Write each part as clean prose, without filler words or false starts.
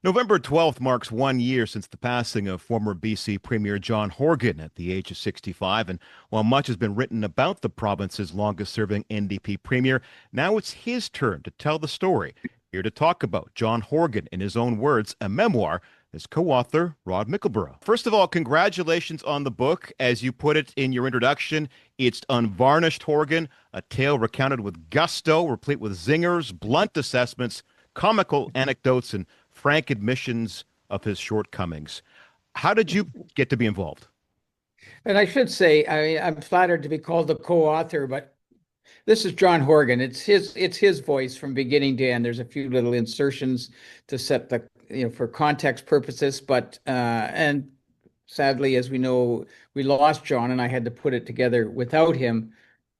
November 12th marks 1 year since the passing of former BC Premier John Horgan at the age of 65. And while much has been written about the province's longest serving NDP premier, now it's his turn to tell the story. Here to talk about John Horgan, in his own words, a memoir, is co-author Rod Mickleburgh. First of all, congratulations on the book. As you put it in your introduction, it's unvarnished Horgan, a tale recounted with gusto, replete with zingers, blunt assessments, comical anecdotes, and frank admissions of his shortcomings. How did you get to be involved? And I should say, I'm flattered to be called the co-author, but this is John Horgan. It's his voice from beginning to end. There's a few little insertions to set the, for context purposes, but and sadly, as we know, we lost John, and I had to put it together without him.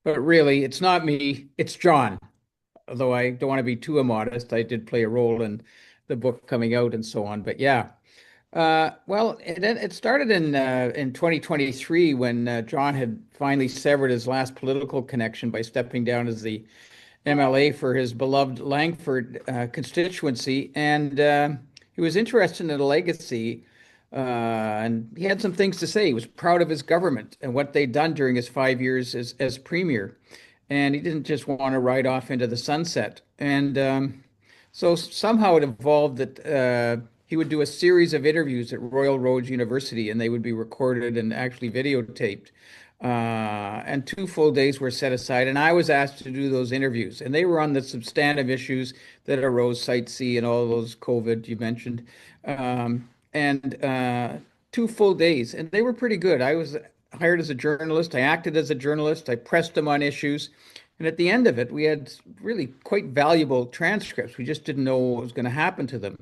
But really, it's not me, it's John. Although I don't want to be too immodest, I did play a role in the book coming out and so on. But yeah, well, it started in 2023 when John had finally severed his last political connection by stepping down as the MLA for his beloved Langford constituency, and he was interested in the legacy, and he had some things to say. He was proud of his government and what they'd done during his 5 years as premier, and he didn't just want to ride off into the sunset. And so somehow it evolved that he would do a series of interviews at Royal Roads University, and they would be recorded and actually videotaped. And 2 full days were set aside, and I was asked to do those interviews, and they were on the substantive issues that arose, Site C and all those COVID you mentioned, and 2 full days, and they were pretty good. I was hired as a journalist. I acted as a journalist. I pressed them on issues. And at the end of it, we had really quite valuable transcripts. We just didn't know what was going to happen to them.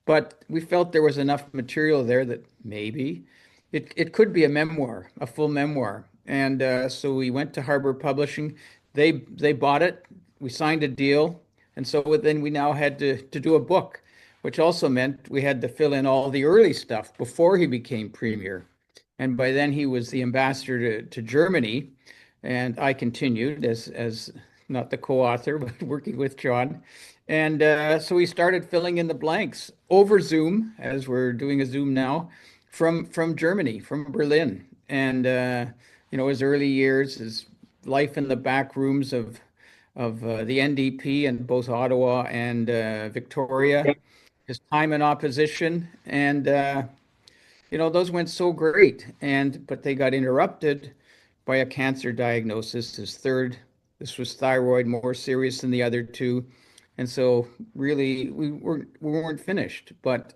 But we felt there was enough material there that maybe it could be a memoir, a full memoir. And so we went to Harbor Publishing. They bought it. We signed a deal. And so then we now had to do a book, which also meant we had to fill in all the early stuff before he became premier. And by then he was the ambassador to Germany. And I continued as not the co-author, but working with John. And so we started filling in the blanks over Zoom, as we're doing a Zoom now, from Germany, from Berlin. And his early years, his life in the back rooms of the NDP in both Ottawa and Victoria, his time in opposition, and those went so great. But they got interrupted by a cancer diagnosis, his third. This was thyroid, more serious than the other two. And so really we weren't finished, but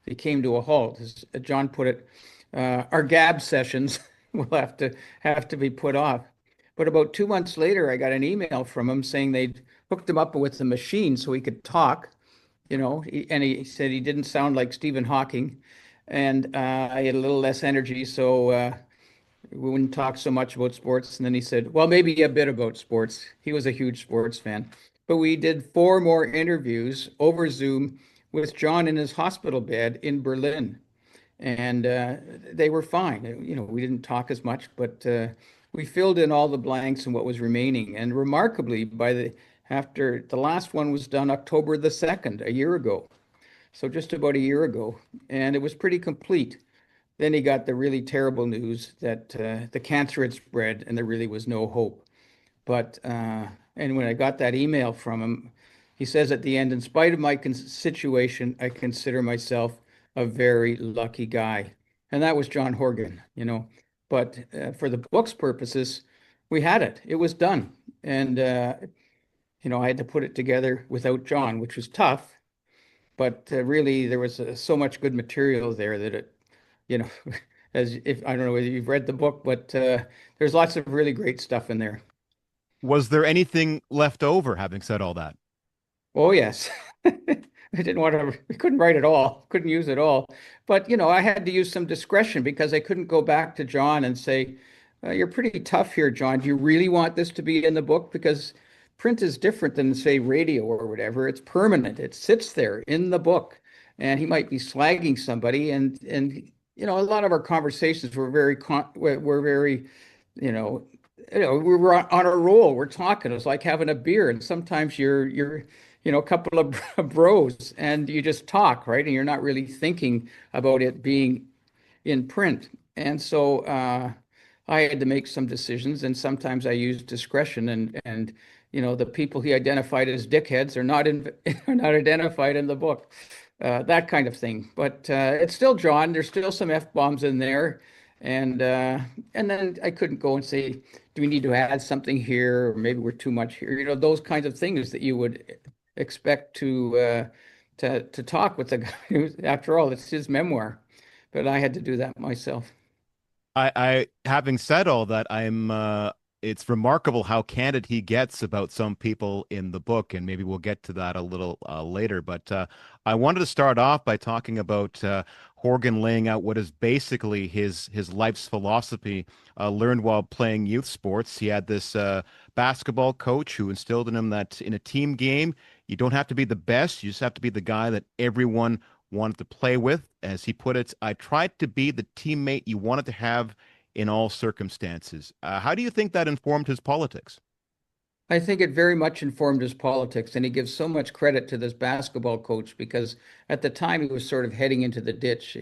it came to a halt. As John put it, our gab sessions will have to be put off. But about 2 months later, I got an email from him saying they'd hooked him up with a machine so he could talk, and he said he didn't sound like Stephen Hawking, and I had a little less energy, so we wouldn't talk so much about sports. And then he said, well, maybe a bit about sports. He was a huge sports fan. But we did 4 more interviews over Zoom with John in his hospital bed in Berlin. And they were fine. We didn't talk as much, but we filled in all the blanks and what was remaining. And remarkably, after the last one was done October the 2nd, a year ago. So just about a year ago. And it was pretty complete. Then he got the really terrible news that the cancer had spread and there really was no hope. But and when I got that email from him, he says at the end, in spite of my situation, I consider myself a very lucky guy. And that was John Horgan. But for the book's purposes, we had it. It was done. And, I had to put it together without John, which was tough. But really, there was so much good material there that it, you know, as if I don't know whether you've read the book, but there's lots of really great stuff in there. Was there anything left over, having said all that? Oh, yes. I didn't want to, I couldn't write it all, couldn't use it all. But, I had to use some discretion because I couldn't go back to John and say, you're pretty tough here, John. Do you really want this to be in the book? Because print is different than, say, radio or whatever. It's permanent. It sits there in the book. And he might be slagging somebody. And a lot of our conversations were very, we were on a roll. We're talking. It was like having a beer. And sometimes you're a couple of bros, and you just talk, right? And you're not really thinking about it being in print. And so I had to make some decisions, and sometimes I used discretion. And the people he identified as dickheads are not are not identified in the book, that kind of thing. But it's still John. There's still some f-bombs in there, and then I couldn't go and say, do we need to add something here, or maybe we're too much here? Those kinds of things that you would expect to talk with the guy. After all, it's his memoir, but I had to do that myself. Having said all that, it's remarkable how candid he gets about some people in the book, and maybe we'll get to that a little later. But I wanted to start off by talking about Horgan laying out what is basically his life's philosophy, learned while playing youth sports. He had this basketball coach who instilled in him that in a team game, you don't have to be the best, you just have to be the guy that everyone wanted to play with. As he put it, I tried to be the teammate you wanted to have in all circumstances. How do you think that informed his politics? I think it very much informed his politics, and he gives so much credit to this basketball coach because at the time he was sort of heading into the ditch.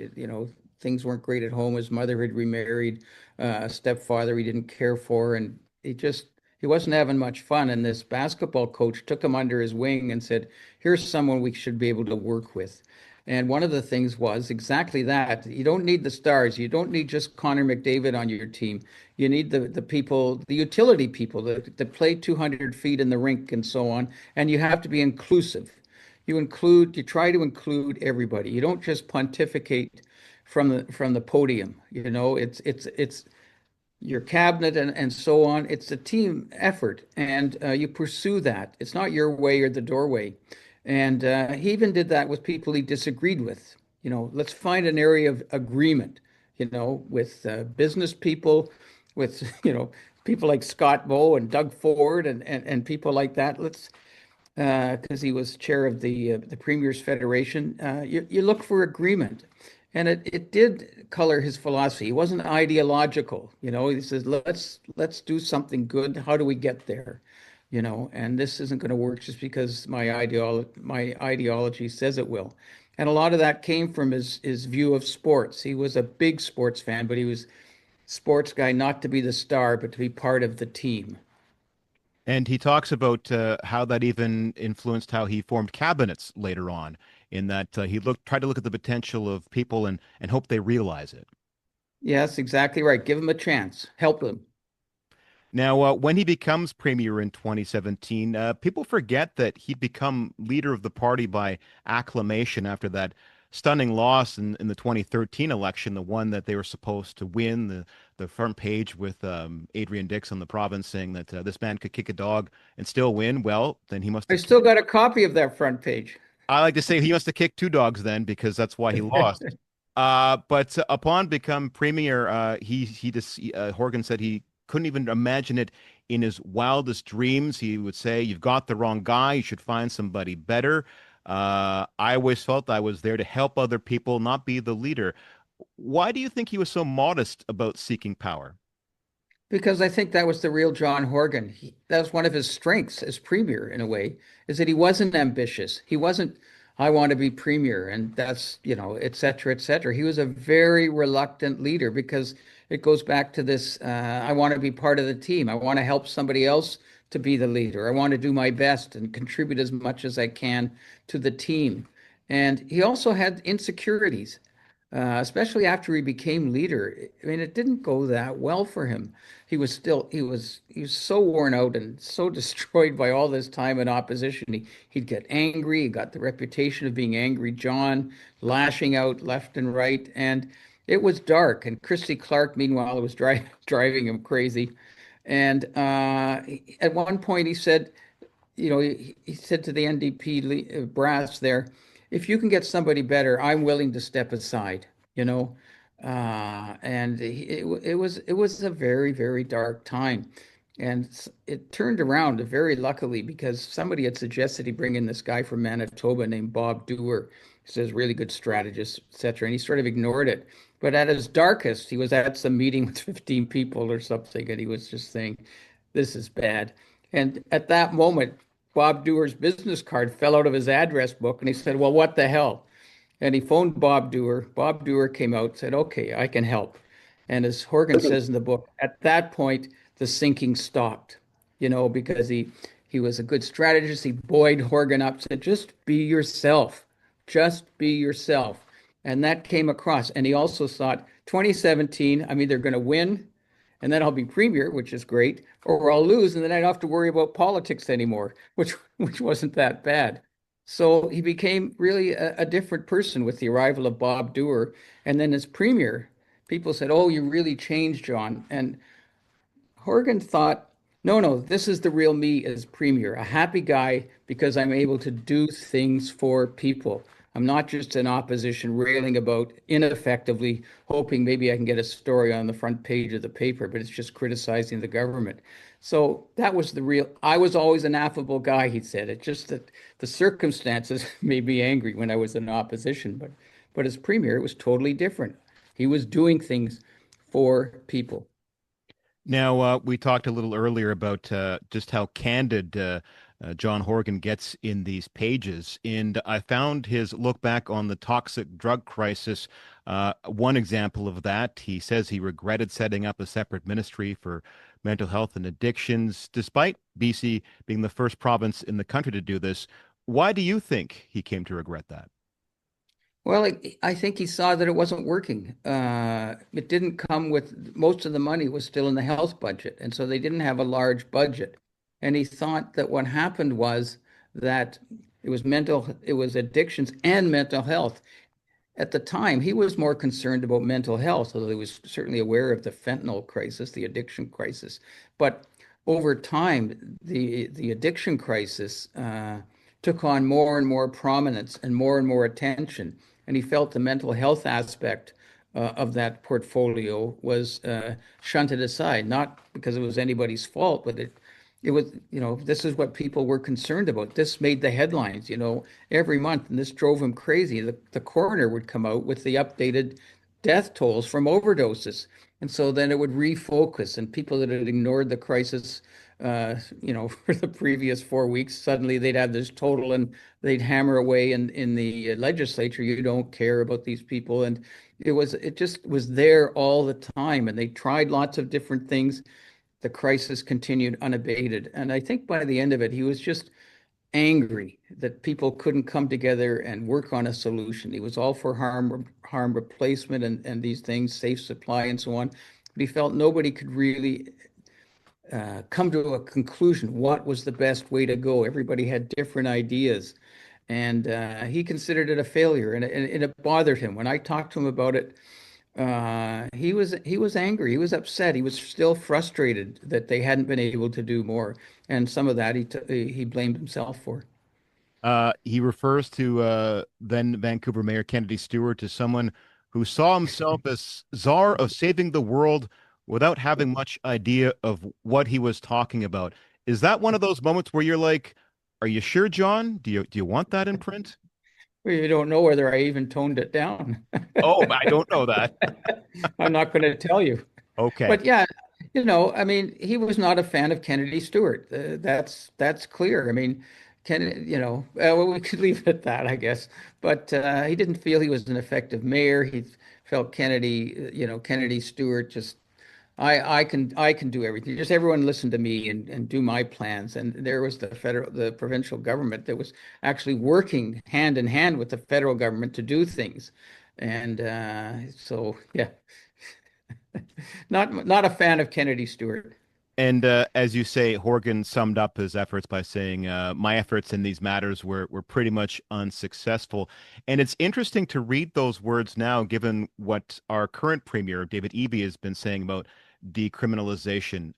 Things weren't great at home. His mother had remarried, a stepfather he didn't care for, and he wasn't having much fun. And this basketball coach took him under his wing and said, "Here's someone we should be able to work with." And one of the things was exactly that. You don't need the stars. You don't need just Connor McDavid on your team. You need the people, the utility people that play 200 feet in the rink and so on. And you have to be inclusive. You try to include everybody. You don't just pontificate from the podium. It's your cabinet and so on. It's a team effort, and you pursue that. It's not your way or the doorway. And he even did that with people he disagreed with. Let's find an area of agreement, with business people, with, people like Scott Moe and Doug Ford and people like that. Because he was chair of the Premiers Federation, you look for agreement. And it did color his philosophy. He wasn't ideological. He says, let's do something good. How do we get there? And this isn't going to work just because my ideology says it will. And a lot of that came from his view of sports. He was a big sports fan, but he was sports guy not to be the star, but to be part of the team. And he talks about how that even influenced how he formed cabinets later on, in that tried to look at the potential of people and hope they realize it. Yes, exactly right. Give him a chance. Help him. Now, when he becomes premier in 2017, people forget that he'd become leader of the party by acclamation after that stunning loss in the 2013 election, the one that they were supposed to win, the front page with Adrian Dix on the province saying that this man could kick a dog and still win. Well, then he must I have still got a copy of that front page. I like to say he must have kicked two dogs then because that's why he lost. But upon become premier, he just Horgan said he couldn't even imagine it in his wildest dreams. He would say, "You've got the wrong guy. You should find somebody better." I always felt I was there to help other people, not be the leader. Why do you think he was so modest about seeking power? Because I think that was the real John Horgan. That was one of his strengths as premier, in a way, is that he wasn't ambitious. He wasn't, I want to be premier, and that's, et cetera, et cetera. He was a very reluctant leader because it goes back to this, I want to be part of the team. I want to help somebody else to be the leader. I want to do my best and contribute as much as I can to the team. And he also had insecurities, especially after he became leader. I mean, it didn't go that well for him. He was so worn out and so destroyed by all this time in opposition. He'd get angry. He got the reputation of being angry John, lashing out left and right, and it was dark. And Christy Clark, meanwhile, was driving him crazy. And at one point, he said, he said to the NDP brass there, if you can get somebody better, I'm willing to step aside, you know. And it was a very, very dark time. And it turned around very luckily because somebody had suggested he bring in this guy from Manitoba named Bob Dewar. He says really good strategist, etc. And he sort of ignored it. But at his darkest, he was at some meeting with 15 people or something, and he was just saying, "This is bad." And at that moment, Bob Doer's business card fell out of his address book, and he said, "Well, what the hell?" And he phoned Bob Doer. Bob Doer came out and said, "Okay, I can help." And as Horgan says in the book, at that point, the sinking stopped, because he was a good strategist. He buoyed Horgan up, said, "Just be yourself. Just be yourself." And that came across. And he also thought, 2017, I'm either going to win and then I'll be premier, which is great, or I'll lose and then I don't have to worry about politics anymore, which wasn't that bad. So he became really a different person with the arrival of Bob Doer. And then as premier, people said, "Oh, you really changed, John." And Horgan thought, no, no, this is the real me as premier, a happy guy because I'm able to do things for people. I'm not just in opposition railing about ineffectively, hoping maybe I can get a story on the front page of the paper, but it's just criticizing the government. So that was the real, I was always an affable guy, he said. It's just that the circumstances made me angry when I was in opposition, but as premier, it was totally different. He was doing things for people. Now, we talked a little earlier about just how candid John Horgan gets in these pages. And I found his look back on the toxic drug crisis. One example of that, he says he regretted setting up a separate ministry for mental health and addictions, despite BC being the first province in the country to do this. Why do you think he came to regret that? Well, I think he saw that it wasn't working. It didn't come with most of the money was still in the health budget, and so they didn't have a large budget. And he thought that what happened was that it was addictions and mental health. At the time, he was more concerned about mental health, although he was certainly aware of the fentanyl crisis, the addiction crisis. But over time, the addiction crisis took on more and more prominence and more attention. And he felt the mental health aspect of that portfolio was shunted aside, not because it was anybody's fault, but it was, this is what people were concerned about. This made the headlines, every month, and this drove him crazy. The coroner would come out with the updated death tolls from overdoses. And so then it would refocus, and people that had ignored the crisis, for the previous 4 weeks, suddenly they'd have this total and they'd hammer away in the legislature. You don't care about these people. And it just was there all the time. And they tried lots of different things. The crisis continued unabated. And I think by the end of it, he was just angry that people couldn't come together and work on a solution. He was all for harm replacement and these things, safe supply and so on. But he felt nobody could really come to a conclusion. What was the best way to go? Everybody had different ideas. And he considered it a failure, and it bothered him. When I talked to him about it, he was angry. He was upset. He was still frustrated that they hadn't been able to do more, and some of that he blamed himself for. He refers to then Vancouver Mayor Kennedy Stewart as someone who saw himself as czar of saving the world without having much idea of what he was talking about. Is that one of those moments where you're like, "Are you sure, John? Do you want that in print?" Well, you don't know whether I even toned it down. Oh, I don't know that. I'm not going to tell you. Okay. But yeah, I mean, he was not a fan of Kennedy Stewart. That's clear. I mean, Kennedy, well, we could leave it at that, I guess. But he didn't feel he was an effective mayor. He felt Kennedy Stewart just, I can do everything. Just everyone listen to me and do my plans. And there was the provincial government that was actually working hand in hand with the federal government to do things. And so, yeah, not a fan of Kennedy Stewart. And as you say, Horgan summed up his efforts by saying, "My efforts in these matters were pretty much unsuccessful." And it's interesting to read those words now, given what our current premier, David Eby, has been saying about decriminalization.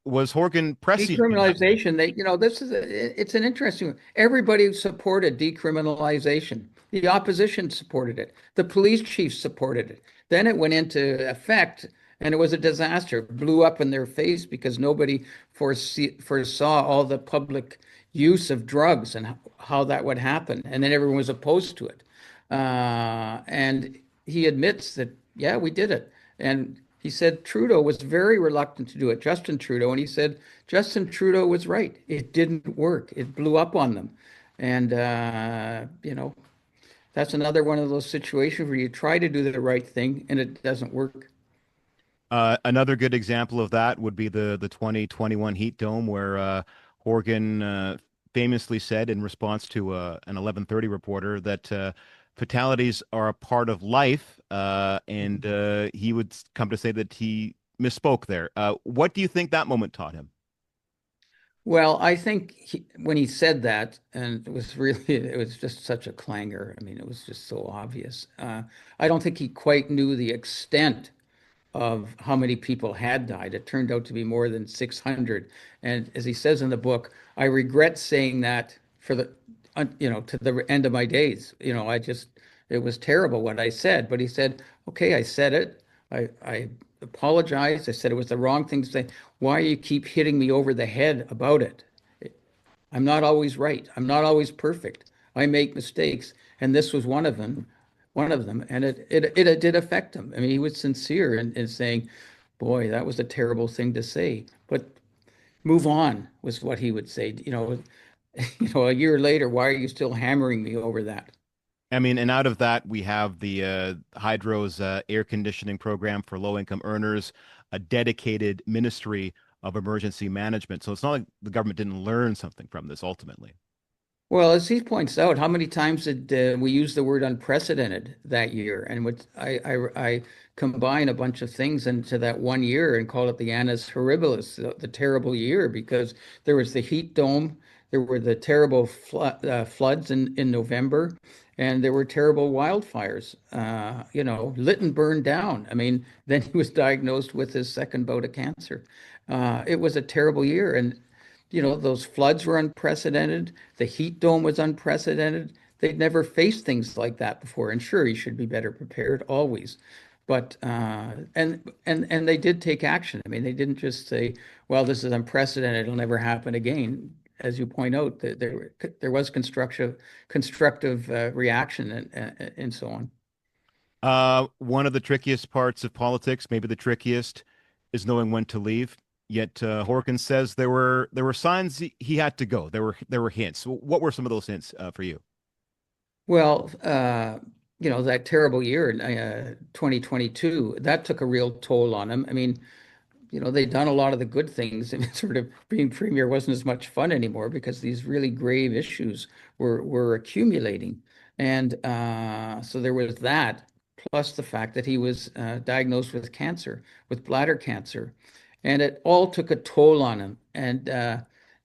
Was Horgan prescient in that way? Decriminalization, it's an interesting one. Everybody supported decriminalization. The opposition supported it. The police chiefs supported it. Then it went into effect and it was a disaster. It blew up in their face because nobody foresaw all the public use of drugs and how that would happen. And then everyone was opposed to it. And he admits that, yeah, we did it. And He said Trudeau was very reluctant to do it, Justin Trudeau, and he said Justin Trudeau was right. It didn't work. It blew up on them. And, that's another one of those situations where you try to do the right thing and it doesn't work. Another good example of that would be the 2021 Heat Dome, where Horgan famously said in response to an 11:30 reporter that fatalities are a part of life, and he would come to say that he misspoke there. What do you think that moment taught him? Well, I think when he said that, and it was really, it was just such a clangor. I mean, it was just so obvious. I don't think he quite knew the extent of how many people had died. It turned out to be more than 600. And as he says in the book, I regret saying that for to the end of my days. It was terrible what I said. But he said, okay, I said it. I apologized. I said it was the wrong thing to say. Why you keep hitting me over the head about it? I'm not always right. I'm not always perfect. I make mistakes, and this was one of them, and it did affect him. I mean, he was sincere in saying, "Boy, that was a terrible thing to say." But move on was what he would say. A year later, why are you still hammering me over that? I mean, and out of that, we have the Hydro's air conditioning program for low-income earners, a dedicated ministry of emergency management. So it's not like the government didn't learn something from this ultimately. Well, as he points out, how many times did we use the word unprecedented that year? And I combine a bunch of things into that one year and call it the annus horribilis, the terrible year, because there was the heat dome, there were the terrible floods in November, and there were terrible wildfires. Lytton burned down. I mean, then he was diagnosed with his second bout of cancer. It was a terrible year, and those floods were unprecedented. The heat dome was unprecedented. They'd never faced things like that before. And sure, you should be better prepared always. But and they did take action. I mean, they didn't just say, "Well, this is unprecedented. It'll never happen again." As you point out, there was constructive reaction and so on. One of the trickiest parts of politics, maybe the trickiest, is knowing when to leave. Yet Horkin says there were signs he had to go. There were hints. What were some of those hints for you? Well, that terrible year in 2022, that took a real toll on him. I mean, they'd done a lot of the good things, and sort of being premier wasn't as much fun anymore because these really grave issues were accumulating. And so there was that, plus the fact that he was diagnosed with cancer, with bladder cancer. And it all took a toll on him. And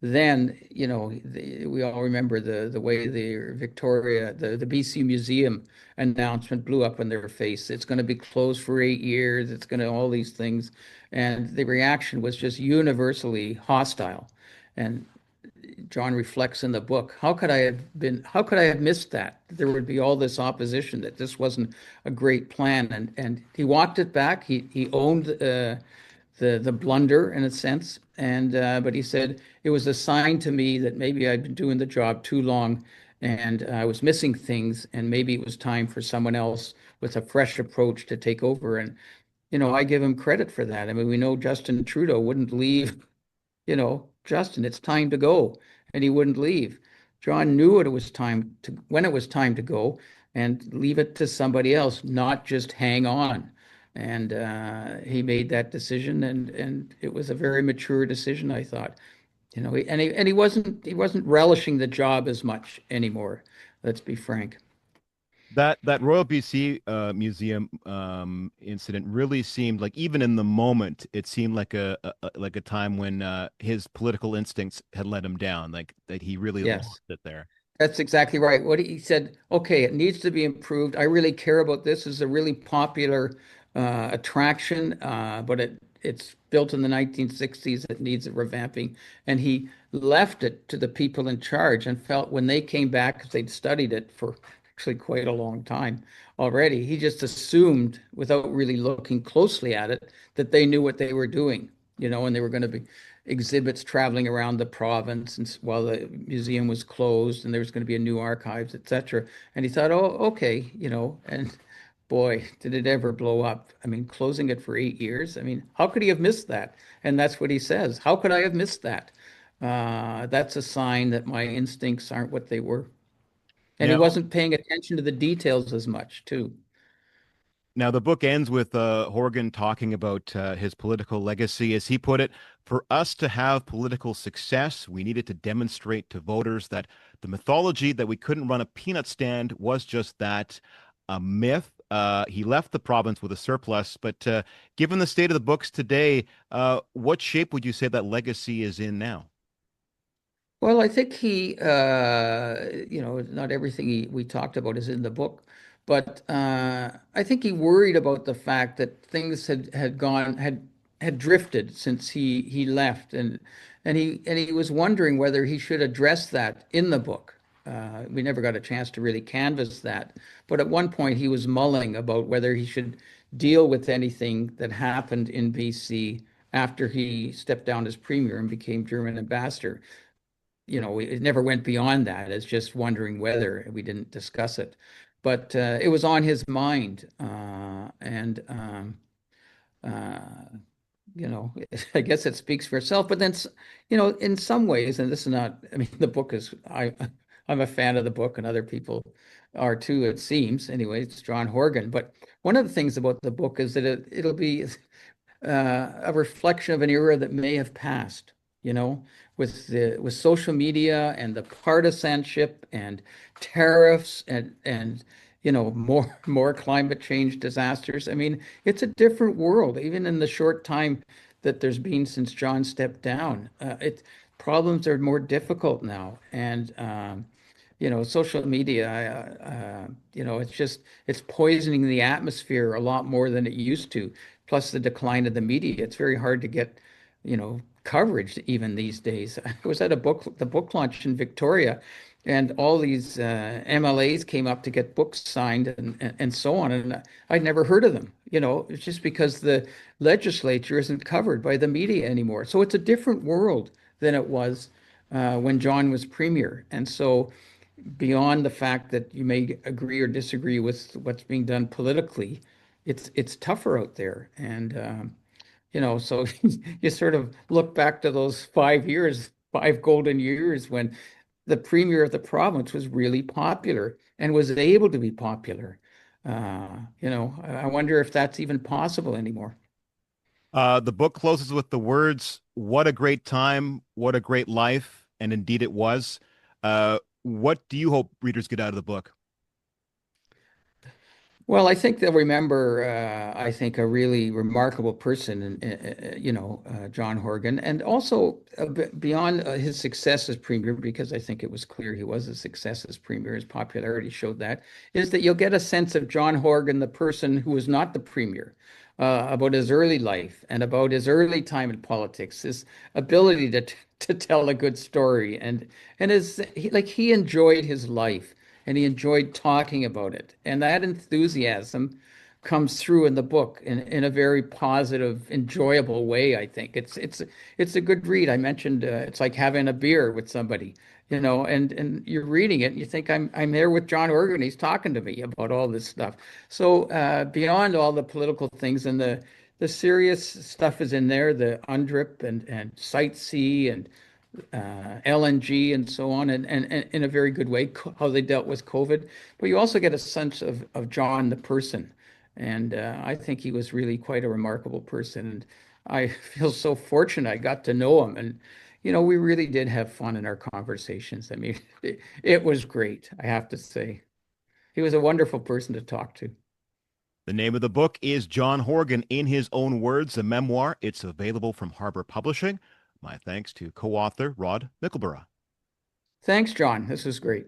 then, we all remember the way the BC Museum announcement blew up in their face. It's going to be closed for 8 years. It's going to all these things. And the reaction was just universally hostile. And John reflects in the book, how could I have missed that? There would be all this opposition, that this wasn't a great plan. And he walked it back. He owned the blunder in a sense. And but he said it was a sign to me that maybe I'd been doing the job too long and I was missing things, and maybe it was time for someone else with a fresh approach to take over. And I give him credit for that. I mean, we know Justin Trudeau wouldn't leave, Justin, it's time to go. And he wouldn't leave. John knew when it was time to go, and leave it to somebody else, not just hang on. And he made that decision, and it was a very mature decision, I thought. He wasn't relishing the job as much anymore. Let's be frank. That Royal BC Museum incident really seemed like, even in the moment, it seemed like a time when his political instincts had let him down, like that he really Yes. lost it there. That's exactly right. What he said, okay, it needs to be improved. I really care about this. It's a really popular attraction, but it's built in the 1960s. It needs a revamping. And he left it to the people in charge, and felt when they came back, because they'd studied it for actually quite a long time already, he just assumed, without really looking closely at it, that they knew what they were doing, and they were going to be exhibits traveling around the province, and while the museum was closed, and there was going to be a new archives, etc. And he thought, oh, okay, and boy, did it ever blow up. I mean, closing it for 8 years. I mean, how could he have missed that? And that's what he says. How could I have missed that? That's a sign that my instincts aren't what they were. And he Now, wasn't paying attention to the details as much, too. Now, the book ends with Horgan talking about his political legacy. As he put it, for us to have political success, we needed to demonstrate to voters that the mythology that we couldn't run a peanut stand was just that, a myth. He left the province with a surplus, but given the state of the books today, what shape would you say that legacy is in now? Well, I think not everything we talked about is in the book, but I think he worried about the fact that things had drifted since he left, and he was wondering whether he should address that in the book. We never got a chance to really canvass that, but at one point he was mulling about whether he should deal with anything that happened in BC after he stepped down as premier and became German ambassador. It never went beyond that. It's just wondering whether we didn't discuss it, but it was on his mind, and uh, I guess it speaks for itself. But then, in some ways, and this is not. I mean, the book is. I'm a fan of the book, and other people are too. It seems, anyway. It's John Horgan, but one of the things about the book is that it'll be a reflection of an era that may have passed, with social media and the partisanship and tariffs and more climate change disasters. I mean, it's a different world, even in the short time that there's been since John stepped down. Problems are more difficult now, and social media, it's poisoning the atmosphere a lot more than it used to. Plus the decline of the media. It's very hard to get, coverage even these days. I was at the book launch in Victoria, and all these MLAs came up to get books signed and so on. And I'd never heard of them. It's just because the legislature isn't covered by the media anymore. So it's a different world than it was when John was premier. And so beyond the fact that you may agree or disagree with what's being done politically, it's tougher out there. And so you sort of look back to those 5 years, 5 golden years when the premier of the province was really popular and was able to be popular. I wonder if that's even possible anymore. The book closes with the words, "What a great time, what a great life," and indeed it was. What do you hope readers get out of the book? Well, I think they'll remember, I think, a really remarkable person, John Horgan, and also beyond his success as premier, because I think it was clear he was a success as premier, his popularity showed that, is that you'll get a sense of John Horgan, the person who was not the premier, about his early life and about his early time in politics, his ability to tell a good story, and he enjoyed his life and he enjoyed talking about it. And that enthusiasm comes through in the book in a very positive, enjoyable way, I think. It's a good read. I mentioned it's like having a beer with somebody, and you're reading it and you think I'm there with John Horgan. He's talking to me about all this stuff. So beyond all the political things and the serious stuff is in there, the UNDRIP and Site C and LNG and so on, and in a very good way, how they dealt with COVID. But you also get a sense of John, the person. And I think he was really quite a remarkable person. And I feel so fortunate I got to know him. And, we really did have fun in our conversations. I mean, it was great, I have to say. He was a wonderful person to talk to. The name of the book is John Horgan in His Own Words, a memoir. It's available from Harbor Publishing. My thanks to co-author Rod Mickleburgh. Thanks, John. This was great.